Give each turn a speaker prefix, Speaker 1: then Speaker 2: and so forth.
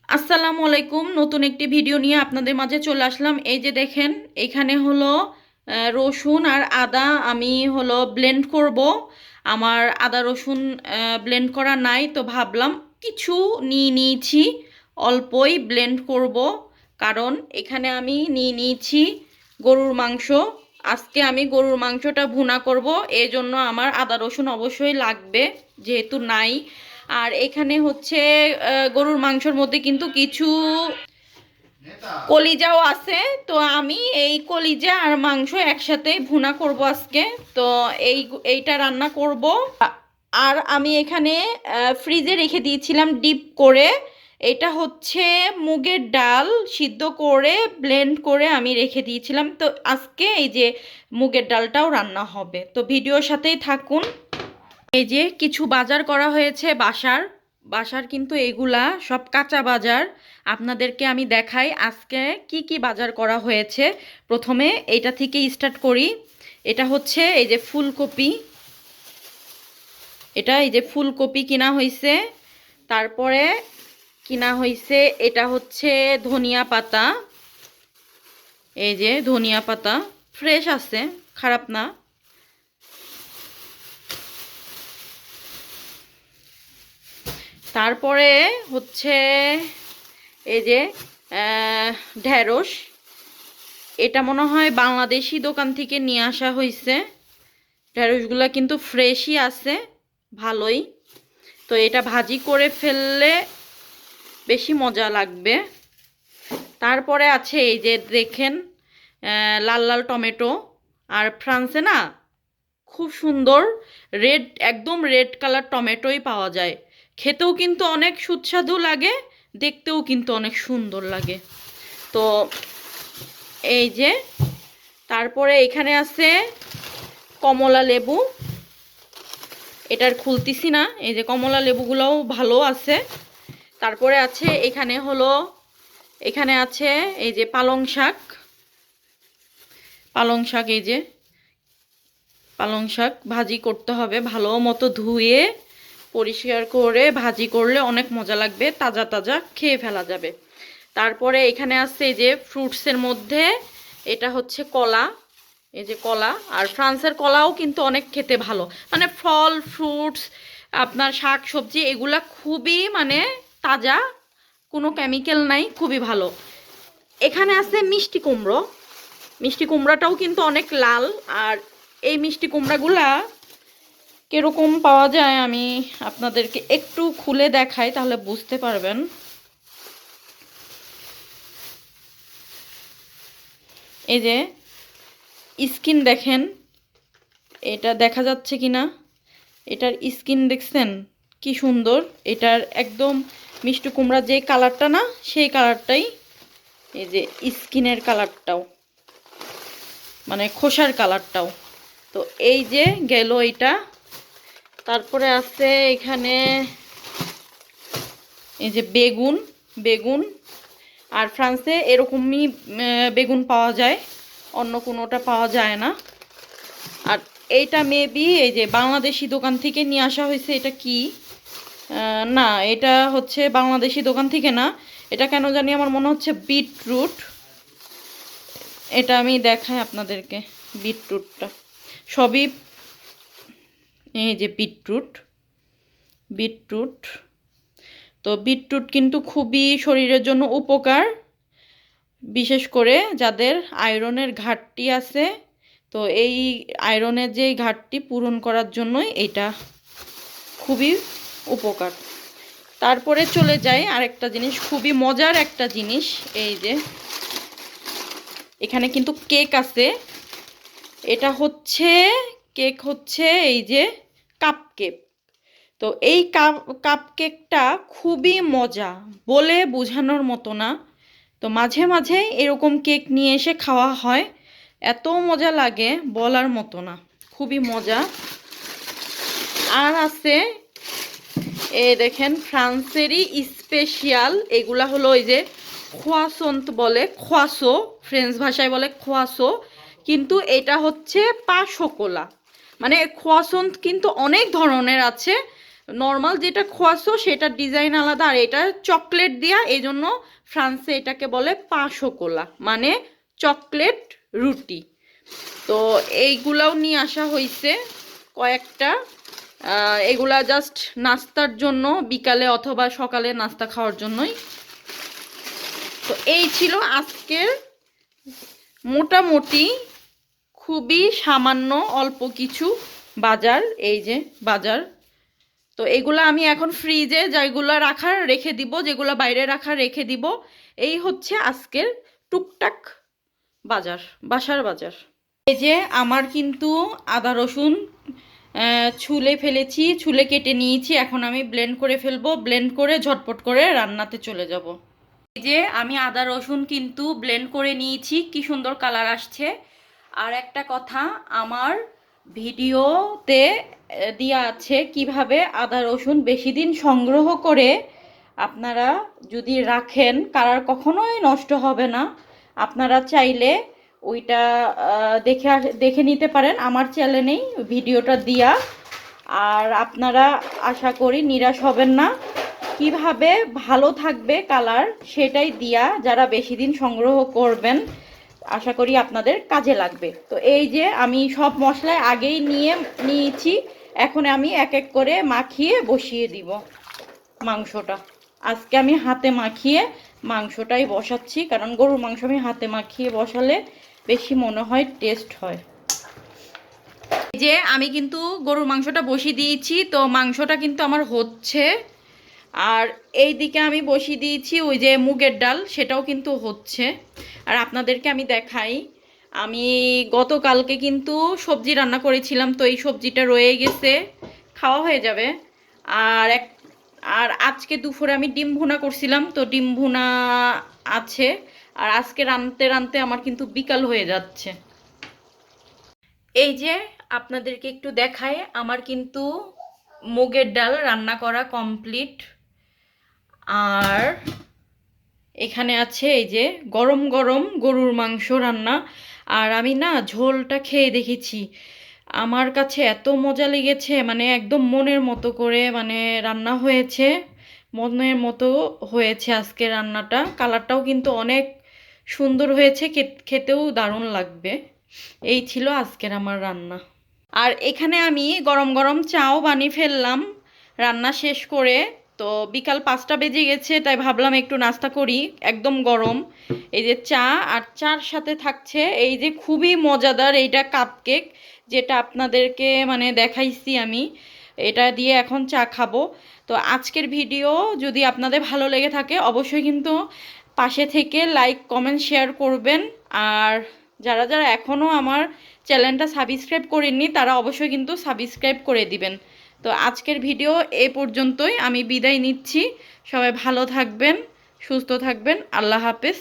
Speaker 1: আসসালামু আলাইকুম। নতুন একটি ভিডিও নিয়ে আপনাদের মাঝে চলে আসলাম। এই যে দেখেন, এখানে হলো রসুন আর আদা আমি হলো ব্লেন্ড করব। আমার আদা রসুন ব্লেন্ড করা নাই, তো ভাবলাম কিছু নিয়ে নিয়েছি, অল্পই ব্লেন্ড করব। কারণ এখানে আমি নিয়ে নিয়েছি গরুর মাংস। আজকে আমি গরুর মাংসটা ভুনা করব, এই জন্য আমার আদা রসুন অবশ্যই লাগবে, যেহেতু নাই। আর এখানে হচ্ছে গরুর মাংসর মধ্যে কিন্তু কিছু কলিজাও আছে, তো আমি এই কলিজা আর মাংস একসাথে ভুনা করব আজকে। তো এইটা রান্না করব। আর আমি এখানে ফ্রিজে রেখে দিয়েছিলাম ডিপ করে। এটা হচ্ছে মুগের ডাল সিদ্ধ করে ব্লেন্ড করে আমি রেখে দিয়েছিলাম। তো আজকে এই যে মুগের ডালটাও রান্না হবে, তো ভিডিওর সাথেই থাকুন। এই যে কিছু বাজার করা হয়েছে বাসার বাসার কিন্তু এগুলা সব কাঁচা বাজার। আপনাদেরকে আমি দেখাই আজকে কি কি বাজার করা হয়েছে। প্রথমে এইটা থেকে স্টার্ট করি। এটা হচ্ছে এই যে ফুলকপি, এই যে ফুলকপি কিনা হয়েছে। তারপরে কিনা হয়েছে এটা হচ্ছে ধনিয়া পাতা। এই যে ধনিয়া পাতা ফ্রেশ আছে, খারাপ না। তারপরে হচ্ছে এই যে ঢেঁড়স। এটা মনে হয় বাংলাদেশি দোকান থেকে নিয়ে আসা হয়েছে। ঢেঁড়সগুলো কিন্তু ফ্রেশই আছে, ভালোই। তো এটা ভাজি করে ফেললে বেশি মজা লাগবে। তারপরে আছে এই যে দেখেন লাল লাল টমেটো। আর ফ্রান্সে না খুব সুন্দর রেড, একদম রেড কালার টমেটোই পাওয়া যায়। খেতেও কিন্তু অনেক সুস্বাদু লাগে, দেখতেও কিন্তু অনেক সুন্দর লাগে। তো এই যে তারপরে এখানে আছে কমলা লেবু। এটার খুলতেছি না, এই যে কমলা লেবুগুলোও ভালো আছে। তারপরে আছে এখানে আছে এই যে পালং শাক। এই যে পালং শাক ভাজি করতে হবে, ভালো মতো ধুয়ে পরিষ্কার করে ভাজি করলে অনেক মজা লাগবে, তাজা তাজা খেয়ে ফেলা যাবে। তারপরে এখানে আছে এই যে ফ্রুটসের মধ্যে এটা হচ্ছে কলা। এই যে কলা, আর ফ্রান্সের কলাও কিন্তু অনেক খেতে ভালো। মানে ফল ফ্রুটস, আপনার শাক সবজি এগুলা খুবই মানে তাজা, কোনো কেমিক্যাল নাই, খুবই ভালো। এখানে আছে মিষ্টি কুমড়ো। মিষ্টি কুমড়াটাও কিন্তু অনেক লাল। আর এই মিষ্টি কুমড়াগুলা কিরকম পাওয়া যায় আমি আপনাদেরকে একটু খুলে দেখাই, তাহলে বুঝতে পারবেন। এই যে স্কিন দেখেন, এটা দেখা যাচ্ছে কিনা, এটার স্কিন দেখছেন কি সুন্দর। এটার একদম মিষ্টি কুমড়ার যে কালারটা না, সেই কালারটাই এই যে স্কিনের কালারটাও, মানে খোসার কালারটাও। তো এই যে গেল এটা। তারপরে আছে এখানে এই যে বেগুন। আর ফ্রান্সে এরকমই বেগুন পাওয়া যায়, অন্য কোনোটা পাওয়া যায় না। আর এইটা মেবি এই যে বাংলাদেশি দোকান থেকে নিয়ে আসা হয়েছে। এটা কি না, এটা হচ্ছে বাংলাদেশি দোকান থেকে না। এটা কেন জানি আমার মনে হচ্ছে বিটরুট। এটা আমি দেখাই আপনাদেরকে, বিটরুটটা সবই এই যে বিটরুট। তো বিটরুট কিন্তু খুবই শরীরের জন্য উপকার, বিশেষ করে যাদের আয়রনের ঘাটতি আছে। তো এই আয়রনের যে ঘাটতি পূরণ করার জন্যই এটা খুবই উপকার। তারপরে চলে যাই আরেকটা জিনিস, খুবই মজার একটা জিনিস। এই যে এখানে কিন্তু কেক আছে। এটা হচ্ছে কেক হচ্ছে এই যে কাপ কেক। তো এই কাপ কেকটা খুবই মজা, বলে বোঝানোর মতো না। তো মাঝে মাঝে এরকম কেক নিয়ে এসে খাওয়া হয়, এত মজা লাগে বলার মতো না, খুবই মজা। আর আছে এ দেখেন ফ্রান্সেরই স্পেশাল, এগুলা হলো ওই যে খোয়াসন্ত বলে, খোয়াসো ফ্রেঞ্চ ভাষায় বলে খোয়াসো, কিন্তু এটা হচ্ছে পা শোকোলা। মানে খোয়াসন্ত কিন্তু অনেক ধরনের আছে, নর্মাল যেটা খোয়াসো সেটার ডিজাইন আলাদা, আর এটা চকলেট দেয়া, এই জন্য ফ্রান্সে এটাকে বলে পা শোকোলা, মানে চকলেট রুটি। তো এইগুলাও নিয়ে আসা হয়েছে কয়েকটা। এগুলা জাস্ট নাস্তার জন্য, বিকালে অথবা সকালে নাস্তা খাওয়ার জন্যই। তো এই ছিল আজকের মোটামুটি খুবই সামান্য অল্প কিছু বাজার। এই যে বাজার, তো এগুলো আমি এখন ফ্রিজে যেগুলো রাখার রেখে দিব, যেগুলো বাইরে রাখার রেখে দিব। এই হচ্ছে আজকের টুকটাক বাজার, বাসার বাজার। এই যে আমার কিন্তু আদা রসুন ছুলে ফেলেছি, ছুলে কেটে নিয়েছি। এখন আমি ব্লেন্ড করে ফেলবো, ব্লেন্ড করে ঝটপট করে রান্নাতে চলে যাব। এই যে আমি আদা রসুন কিন্তু ব্লেন্ড করে নিয়েছি, কি সুন্দর কালার আসছে। আর একটা কথা, আমার ভিডিওতে দেয়া আছে কিভাবে আদা রসুন বেশি দিন সংগ্রহ করে আপনারা যদি রাখেন কালার কখনোই নষ্ট হবে না। আপনারা চাইলে ওইটা দেখে নিতে পারেন আমার চ্যানেলেই ভিডিওটা দিয়া। আর আপনারা আশা করি নিরাশ হবেন না, কিভাবে ভালো থাকবে কালার সেটাই দিয়া যারা বেশি দিন সংগ্রহ করবেন, আশা করি আপনাদের কাজে লাগবে। তো এই যে আমি সব মশলা আগেই নিয়েছি, এখন আমি এক এক করে মাখিয়ে বসিয়ে দিব মাংসটা। আজকে আমি হাতে মাখিয়ে মাংসটাই বসাচ্ছি, কারণ গরুর মাংস আমি হাতে মাখিয়ে বসালে বেশি মনে হয় টেস্ট হয়। এই যে আমি কিন্তু গরুর মাংসটা বসিয়ে দিয়েছি, তো মাংসটা কিন্তু আমার হচ্ছে। আর এই দিকে আমি বসিয়ে দিয়েছি ওই যে মুগের ডাল, সেটাও কিন্তু হচ্ছে। আর আপনাদেরকে আমি দেখাই, আমি গতকালকে কিন্তু সবজি রান্না করেছিলাম, তো এই সবজিটা রয়ে গেছে, খাওয়া হয়ে যাবে। আর আজকে দুপুরে আমি ডিম ভুনা করছিলাম, তো ডিম ভুনা আছে। আর আজকে রানতে রানতে আমার কিন্তু বিকাল হয়ে যাচ্ছে। এই যে আপনাদেরকে একটু দেখাই, আমার কিন্তু মুগের ডাল রান্না করা কমপ্লিট। আর এখানে আছে এই যে গরম গরম গরুর মাংস রান্না। আর আমি না ঝোলটা খেয়ে দেখেছি, আমার কাছে এত মজা লেগেছে, মানে একদম মনের মতো করে মানে রান্না হয়েছে, মনের মতো হয়েছে আজকে রান্নাটা। কালারটাও কিন্তু অনেক সুন্দর হয়েছে, খেতেও দারুণ লাগবে। এই ছিল আজকের আমার রান্না। আর এখানে আমি গরম গরম চাও বানিয়ে ফেললাম রান্না শেষ করে। তো বিকাল 5টা বেজে গেছে, তাই ভাবলাম একটু নাস্তা করি, একদম গরম। এই যে চা, আর চার সাথে থাকছে এই যে খুবই মজাদার এইটা কাপকেক, যেটা আপনাদেরকে মানে দেখাইছি আমি, এটা দিয়ে এখন চা খাবো। তো আজকের ভিডিও যদি আপনাদের ভালো লেগে থাকে অবশ্যই কিন্তু পাশে থেকে লাইক কমেন্ট শেয়ার করবেন। আর যারা যারা এখনও আমার চ্যানেলটা সাবস্ক্রাইব করেননি তারা অবশ্যই কিন্তু সাবস্ক্রাইব করে দিবেন। তো আজকের ভিডিও এ পর্যন্তই, আমি বিদায় নিচ্ছি। সবাই ভালো থাকবেন, সুস্থ থাকবেন। আল্লাহ হাফেজ।